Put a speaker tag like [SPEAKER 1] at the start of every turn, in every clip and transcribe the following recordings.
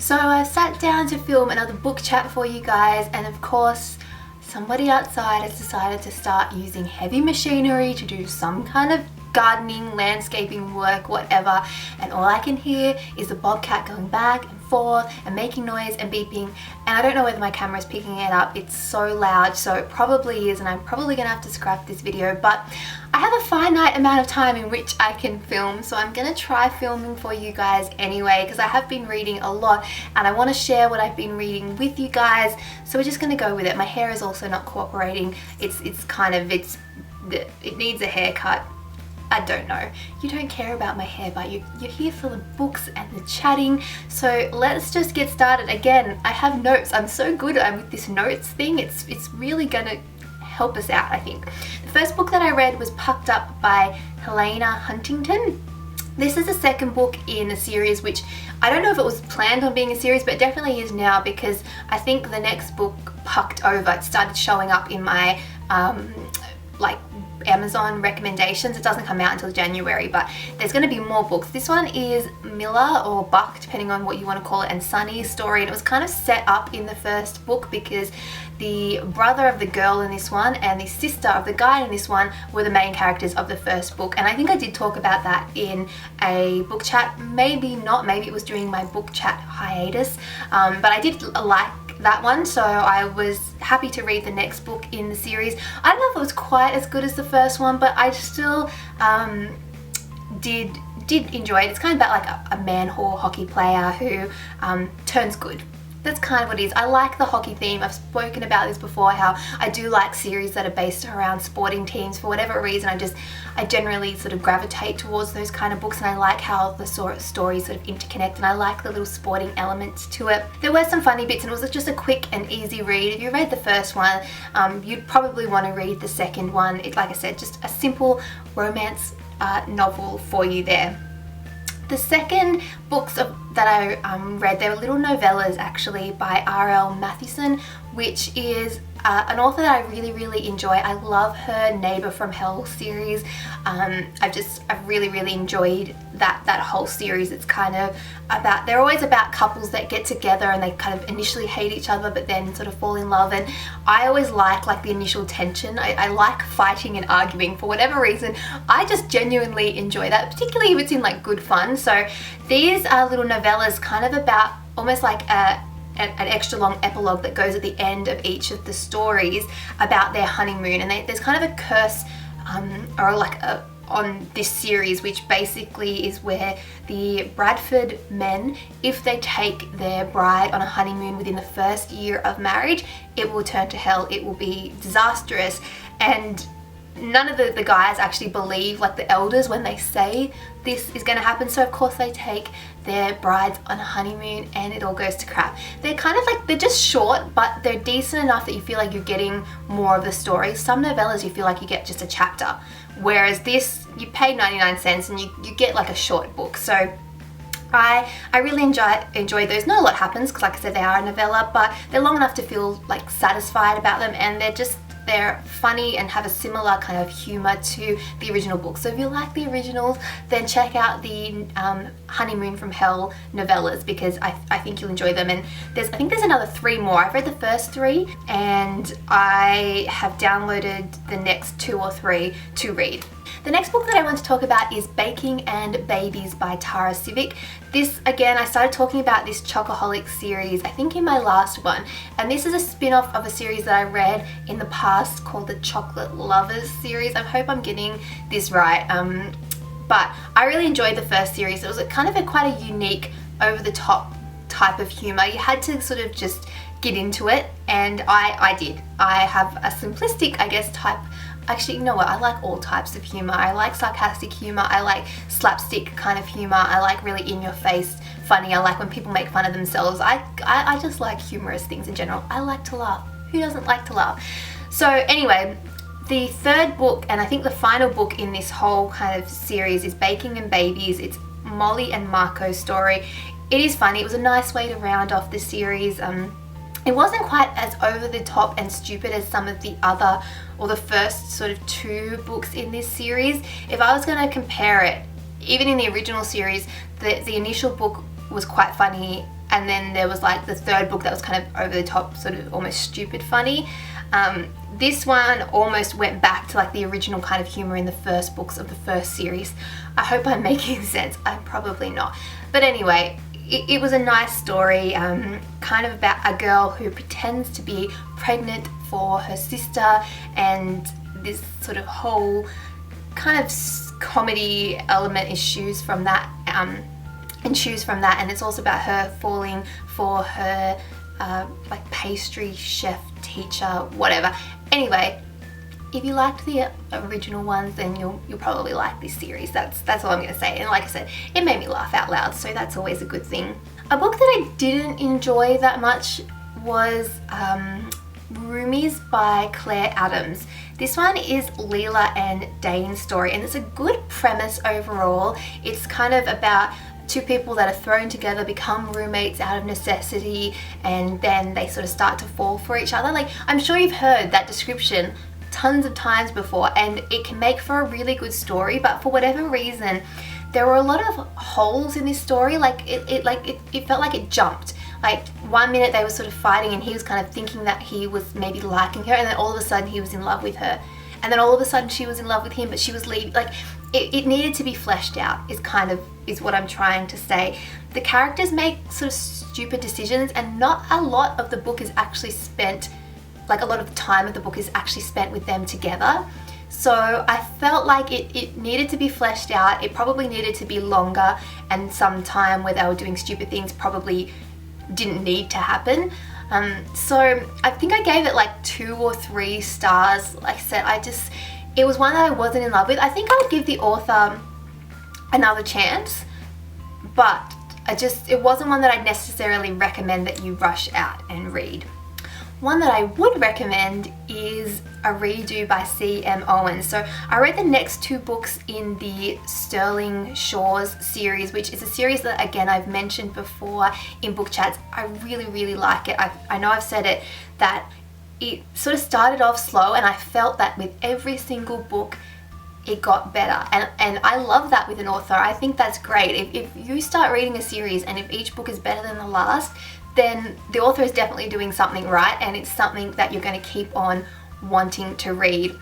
[SPEAKER 1] So I sat down to film another book chat for you guys, and of course somebody outside has decided to start using heavy machinery to do some kind of gardening, landscaping work, whatever, and all I can hear is the bobcat going back and forth and making noise and beeping, and I don't know whether my camera is picking it up. It's so loud, so it probably is, and I'm probably gonna have to scrap this video, but I have a finite amount of time in which I can film, so I'm gonna try filming for you guys anyway, because I have been reading a lot and I want to share what I've been reading with you guys, so we're just gonna go with it. My hair is also not cooperating. It needs a haircut. I don't know. You don't care about my hair, but you're here for the books and the chatting. So let's just get started. Again, I have notes. I'm so good with this notes thing. It's really gonna help us out, I think. The first book that I read was Pucked Up by Helena Huntington. This is the second book in a series, which I don't know if it was planned on being a series, but it definitely is now, because I think the next book, Pucked Over, it started showing up in my like Amazon recommendations. It doesn't come out until January, but there's going to be more books. This one is Miller or Buck, depending on what you want to call it, and Sunny's story, and it was kind of set up in the first book because the brother of the girl in this one and the sister of the guy in this one were the main characters of the first book, and I think I did talk about that in a book chat. Maybe not, maybe it was during my book chat hiatus, but I did like that one, so I was happy to read the next book in the series. I don't know if it was quite as good as the first one, but I still did enjoy it. It's kind of about like a man-whore hockey player who turns good. That's kind of what it is. I like the hockey theme. I've spoken about this before, how I do like series that are based around sporting teams. For whatever reason, I generally sort of gravitate towards those kind of books, and I like how the stories sort of interconnect, and I like the little sporting elements to it. There were some funny bits, and it was just a quick and easy read. If you read the first one, you'd probably want to read the second one. It's, like I said, just a simple romance novel for you there. The second books that I read, they were little novellas actually by R.L. Mathewson, which is an author that I really enjoy. I love her Neighbour from Hell series. I've really enjoyed that whole series. It's kind of about, they're always about couples that get together and they kind of initially hate each other but then sort of fall in love, and I always like the initial tension. I like fighting and arguing for whatever reason. I just genuinely enjoy that, particularly if it's in like good fun. So these are little novellas kind of about almost like an extra long epilogue that goes at the end of each of the stories about their honeymoon, and there's kind of a curse on this series, which basically is where the Bradford men, if they take their bride on a honeymoon within the first year of marriage, it will turn to hell. It will be disastrous, and none of the guys actually believe like the elders when they say this is going to happen, so of course they take their brides on a honeymoon and it all goes to crap. They're kind of like, they're just short, but they're decent enough that you feel like you're getting more of the story. Some novellas you feel like you get just a chapter, whereas this, you pay 99 cents and you get like a short book. So I really enjoy those. Not a lot happens because, like I said, they are a novella, but they're long enough to feel like satisfied about them, and they're funny and have a similar kind of humor to the original book. So if you like the originals, then check out the Honeymoon from Hell novellas, because I think you'll enjoy them. And I think there's another 3 more. I've read the first 3 and I have downloaded the next 2 or 3 to read. The next book that I want to talk about is Baking and Babies by Tara Sivec. This, again, I started talking about this Chocoholic series, I think in my last one, and this is a spin-off of a series that I read in the past called the Chocolate Lovers series. I hope I'm getting this right, but I really enjoyed the first series. It was quite a unique, over-the-top type of humour. You had to sort of just get into it, and I did. I have a simplistic, I guess, type. Actually, you know what? I like all types of humour. I like sarcastic humour. I like slapstick kind of humour. I like really in-your-face funny. I like when people make fun of themselves. I just like humorous things in general. I like to laugh. Who doesn't like to laugh? So anyway, the third book, and I think the final book in this whole kind of series, is Baking and Babies. It's Molly and Marco's story. It is funny. It was a nice way to round off the series. It wasn't quite as over the top and stupid as some of the other, or the first sort of 2 books in this series. If I was going to compare it, even in the original series, the initial book was quite funny and then there was like the third book that was kind of over the top, sort of almost stupid funny. This one almost went back to like the original kind of humor in the first books of the first series. I hope I'm making sense. I'm probably not. But anyway, it was a nice story, kind of about a girl who pretends to be pregnant for her sister, and this sort of whole kind of comedy element ensues from that, and it's also about her falling for her like pastry chef teacher, whatever. Anyway, if you liked the original ones, then you'll probably like this series. That's all I'm going to say. And like I said, it made me laugh out loud, so that's always a good thing. A book that I didn't enjoy that much was Roomies by Claire Adams. This one is Leela and Dane's story, and it's a good premise overall. It's kind of about two people that are thrown together, become roommates out of necessity, and then they sort of start to fall for each other. Like, I'm sure you've heard that description tons of times before, and it can make for a really good story, but for whatever reason there were a lot of holes in this story. Like it felt like it jumped. Like, one minute they were sort of fighting and he was kind of thinking that he was maybe liking her, and then all of a sudden he was in love with her, and then all of a sudden she was in love with him, but she was leaving. Like, it needed to be fleshed out, is what I'm trying to say. The characters make sort of stupid decisions, and not a lot of the book is actually spent, like a lot of the time of the book is actually spent with them together. So I felt like it needed to be fleshed out. It probably needed to be longer, and some time where they were doing stupid things probably didn't need to happen. So I think I gave it like 2 or 3 stars. Like I said, it was one that I wasn't in love with. I think I would give the author another chance, but it wasn't one that I'd necessarily recommend that you rush out and read. One that I would recommend is A Redo by C.M. Owens. So I read the next 2 books in the Sterling Shores series, which is a series that, again, I've mentioned before in book chats. I really, really like it. I know I've said it, that it sort of started off slow, and I felt that with every single book it got better, and I love that with an author. I think that's great. If you start reading a series and if each book is better than the last, then the author is definitely doing something right, and it's something that you're going to keep on wanting to read.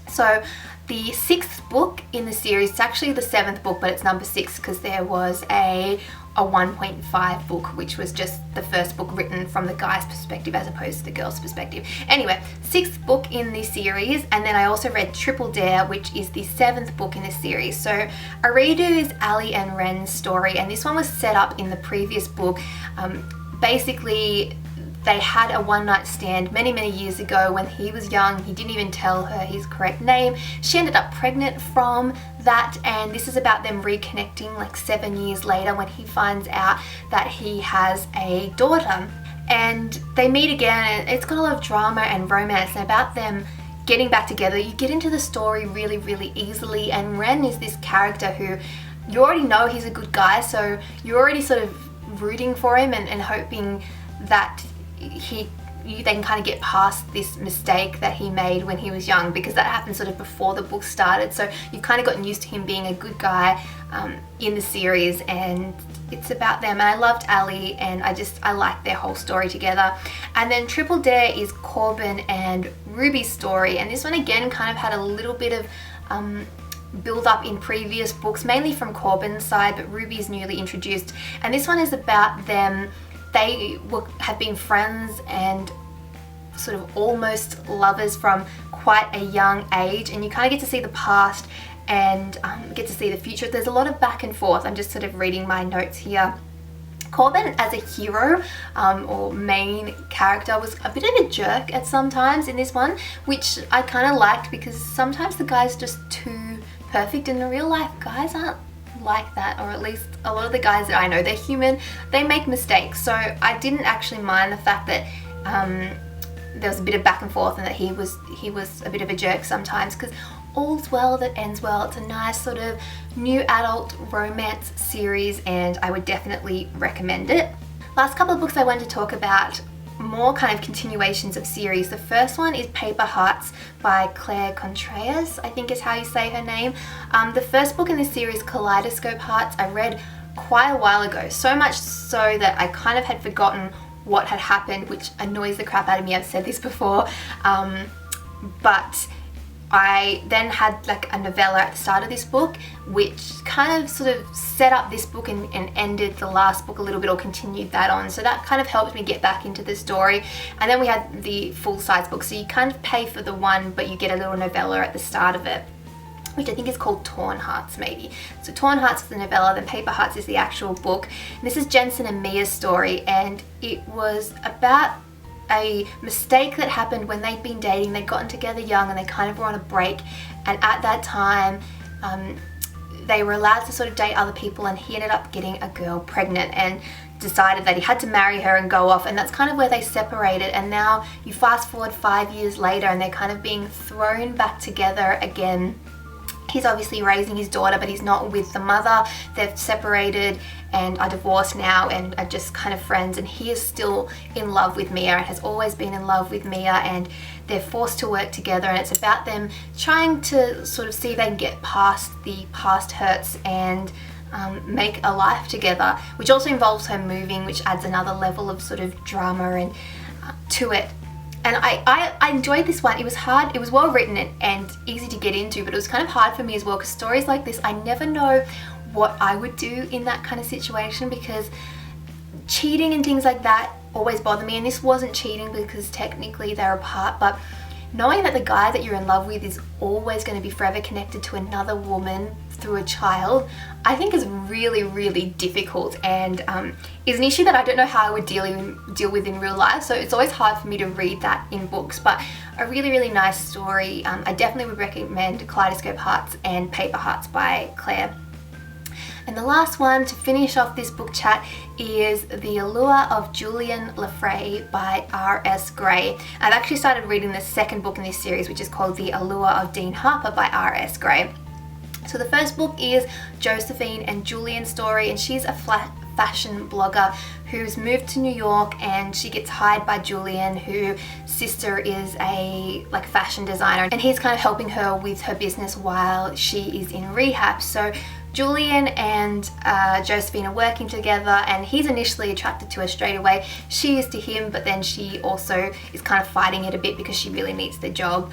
[SPEAKER 1] So the 6th book in the series, it's actually the 7th book, but it's number 6 because there was a 1.5 book, which was just the first book written from the guy's perspective as opposed to the girl's perspective. Anyway, 6th book in the series, and then I also read Triple Dare, which is the 7th book in the series. So A Redo is Ali and Ren's story, and this one was set up in the previous book. Basically, they had a one-night stand many years ago when he was young. He didn't even tell her his correct name. She ended up pregnant from that, and this is about them reconnecting like 7 years later when he finds out that he has a daughter. And they meet again, and it's got a lot of drama and romance, and about them getting back together. You get into the story really, really easily, and Ren is this character who you already know he's a good guy, so you're already sort of rooting for him and hoping that they can kind of get past this mistake that he made when he was young, because that happened sort of before the book started. So you've kind of gotten used to him being a good guy in the series, and it's about them. And I loved Ali, and I liked their whole story together. And then Triple Dare is Corbin and Ruby's story, and this one again kind of had a little bit of build up in previous books, mainly from Corbin's side, but Ruby's newly introduced. And this one is about them. They have been friends and sort of almost lovers from quite a young age, and you kind of get to see the past and get to see the future. There's a lot of back and forth. I'm just sort of reading my notes here. Corbin as a hero or main character was a bit of a jerk at some times in this one, which I kind of liked, because sometimes the guy's just too perfect, and in real life guys aren't like that, or at least a lot of the guys that I know, they're human, they make mistakes. So I didn't actually mind the fact that there was a bit of back and forth and that he was a bit of a jerk sometimes, because all's well that ends well. It's a nice sort of new adult romance series, and I would definitely recommend it. Last couple of books I wanted to talk about, more kind of continuations of series. The first one is Paper Hearts by Claire Contreras, I think is how you say her name. The first book in this series, Kaleidoscope Hearts, I read quite a while ago, so much so that I kind of had forgotten what had happened, which annoys the crap out of me. I've said this before, but I then had like a novella at the start of this book, which kind of sort of set up this book and ended the last book a little bit, or continued that on. So that kind of helped me get back into the story. And then we had the full-size book, so you kind of pay for the one, but you get a little novella at the start of it, which I think is called Torn Hearts maybe. So Torn Hearts is the novella, then Paper Hearts is the actual book. And this is Jensen and Mia's story, and it was about a mistake that happened when they'd been dating. They'd gotten together young and they kind of were on a break, and at that time they were allowed to sort of date other people, and he ended up getting a girl pregnant and decided that he had to marry her and go off, and that's kind of where they separated. And now you fast forward 5 years later and they're kind of being thrown back together again. He's obviously raising his daughter, but he's not with the mother. They've separated and are divorced now and are just kind of friends, and he is still in love with Mia and has always been in love with Mia, and they're forced to work together, and it's about them trying to sort of see if they can get past the past hurts and make a life together, which also involves her moving, which adds another level of sort of drama and to it. And I enjoyed this one. It was hard, it was well written and easy to get into, but it was kind of hard for me as well, because stories like this, I never know what I would do in that kind of situation, because cheating and things like that always bother me. And this wasn't cheating because technically they're apart, but knowing that the guy that you're in love with is always going to be forever connected to another woman through a child, I think is really, really difficult, and is an issue that I don't know how I would deal with in real life. So it's always hard for me to read that in books, but a really, really nice story. I definitely would recommend Kaleidoscope Hearts and Paper Hearts by Claire. And the last one to finish off this book chat is The Allure of Julian Lefray by R.S. Gray. I've actually started reading the second book in this series, which is called The Allure of Dean Harper by R.S. Gray. So the first book is Josephine and Julian's story, and she's a fashion blogger who's moved to New York, and she gets hired by Julian, whose sister is a fashion designer, and he's kind of helping her with her business while she is in rehab. So Julian and Josephine are working together, and he's initially attracted to her straight away. She is to him, but then she also is kind of fighting it a bit because she really needs the job.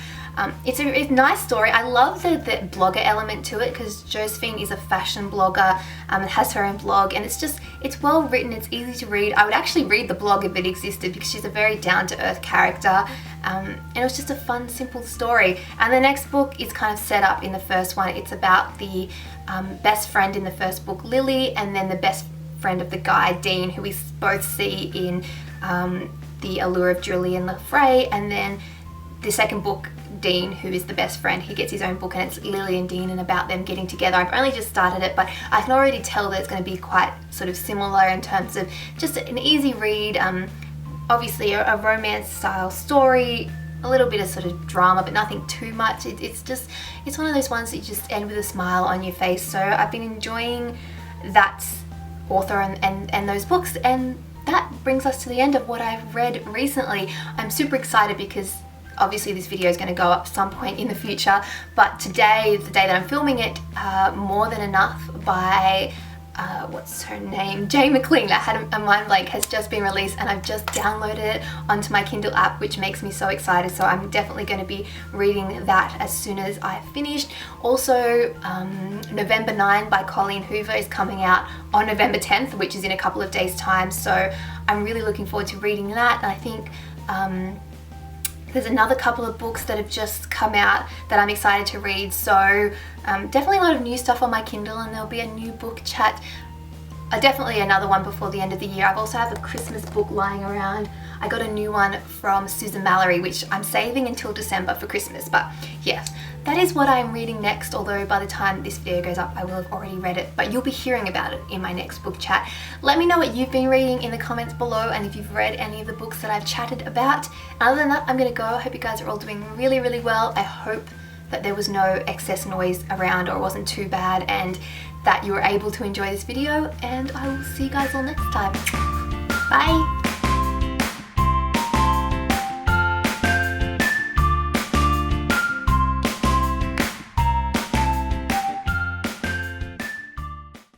[SPEAKER 1] It's a nice story. I love the blogger element to it, because Josephine is a fashion blogger and has her own blog, and it's well written, it's easy to read. I would actually read the blog if it existed, because she's a very down-to-earth character, and it was just a fun, simple story. And the next book is kind of set up in the first one. It's about the best friend in the first book, Lily, and then the best friend of the guy, Dean, who we both see in The Allure of Julian Lefray. And then the second book, Dean, who is the best friend, he gets his own book, and it's Lily and Dean and about them getting together. I've only just started it, but I can already tell that it's going to be quite sort of similar in terms of just an easy read. Obviously a romance style story, a little bit of sort of drama, but nothing too much. It's one of those ones that you just end with a smile on your face. So I've been enjoying that author and those books, and that brings us to the end of what I've read recently. I'm super excited because obviously this video is going to go up some point in the future, but today, the day that I'm filming it, More Than Enough by what's her name? Jay McLean. I had a mind blank, has just been released, and I've just downloaded it onto my Kindle app, which makes me so excited. So I'm definitely going to be reading that as soon as I've finished. Also, November 9 by Colleen Hoover is coming out on November 10th, which is in a couple of days' time. So I'm really looking forward to reading that. And I think there's another couple of books that have just come out that I'm excited to read. So definitely a lot of new stuff on my Kindle, and there'll be a new book chat. Definitely another one before the end of the year. I've also have a Christmas book lying around. I got a new one from Susan Mallory, which I'm saving until December for Christmas. But yes, that is what I'm reading next, although by the time this video goes up I will have already read it, but you'll be hearing about it in my next book chat. Let me know what you've been reading in the comments below, and if you've read any of the books that I've chatted about. Other than that, I'm gonna go. I hope you guys are all doing really, really well. I hope that there was no excess noise around, or it wasn't too bad, and that you were able to enjoy this video, and I will see you guys all next time. Bye!